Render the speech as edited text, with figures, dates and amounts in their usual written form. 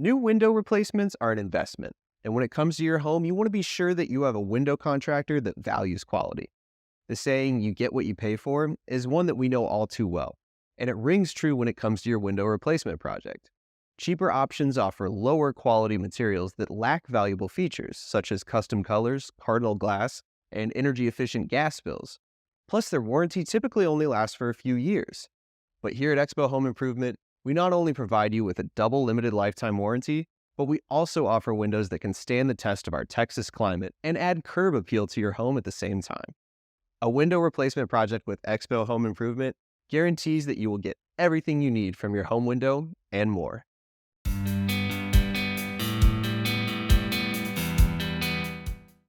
New window replacements are an investment, and when it comes to your home, you want to be sure that you have a window contractor that values quality. The saying, you get what you pay for, is one that we know all too well, and it rings true when it comes to your window replacement project. Cheaper options offer lower quality materials that lack valuable features, such as custom colors, cardinal glass, and energy efficient gas bills. Plus, their warranty typically only lasts for a few years. But here at Expo Home Improvement, we not only provide you with a double limited lifetime warranty, but we also offer windows that can stand the test of our Texas climate and add curb appeal to your home at the same time. A window replacement project with Expo Home Improvement guarantees that you will get everything you need from your home window and more.